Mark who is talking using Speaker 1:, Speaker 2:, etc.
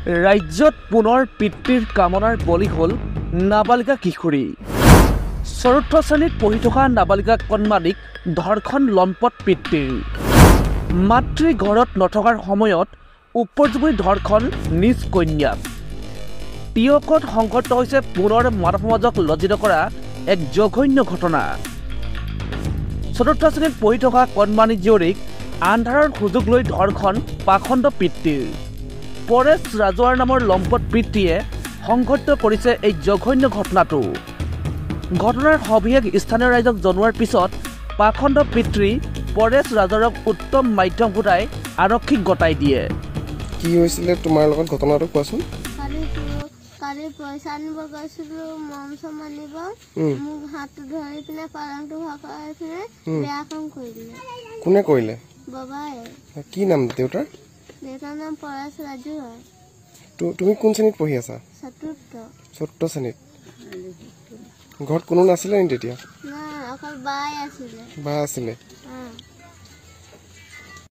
Speaker 1: ৰাজ্যত পুনৰ পিতৃৰ কামনাৰ বলি হ'ল নাবালিকা কিশোৰী। চতুৰ্থ শ্ৰেণীত পঢ়ি থকা নাবালিকা কন্যাক ধৰ্ষণ লম্পট পিতৃৰ। মাতৃ ঘৰত নথকাৰ সময়ত উপযোগী ধৰ্ষণ নিজ কন্যাক। তিয়কত সংঘটিত হৈছে পুনৰ মানৱ সমাজক লজ্জিত কৰা এক জঘন্য ঘটনা। চতুৰ্থ শ্ৰেণীত পঢ়ি থকা কণমানি জীয়ৰীক আন্ধাৰৰ সুযোগ লৈ ধৰ্ষণ পাখণ্ড পিতৃৰ। পৰেশ ৰাজোৱাৰ নামৰ লম্পট পিতৃয়ে সংঘটিত কৰিছে এই জঘন্য ঘটনাটো। ঘটনাৰ সবিশেষ স্থানীয় ৰাইজক জনোৱাৰ পিছত পাখণ্ড পিতৃ পৰেশ ৰাজোৱাৰক উত্তম মাধ্যম গোটাই আৰক্ষীক গতাই দিয়ে।
Speaker 2: কি হৈছিলে তোমাৰ লগত ঘটনাটো কোৱাচোন?
Speaker 3: কালি পইচা আনিব গৈছিলোঁ, মম চম আনিব, মোক হাতটো ধৰি পিনে পালংটো ভকাই পিনে বেয়া কাম কৰি দিলে।
Speaker 2: কোনে কৰিলে?
Speaker 3: বাবাই।
Speaker 2: কি নাম দেউতাৰ?
Speaker 3: দেউতাৰ নাম পৰেশ ৰাজোৱা।
Speaker 2: তুমি কোন শ্ৰেণীত পঢ়ি আছা? চতুৰ্থ শ্ৰেণীত। ঘৰত কোনো নাছিলে নি তেতিয়া?
Speaker 3: নাই, অকল বাই আছিলে।
Speaker 2: বা আছিলে।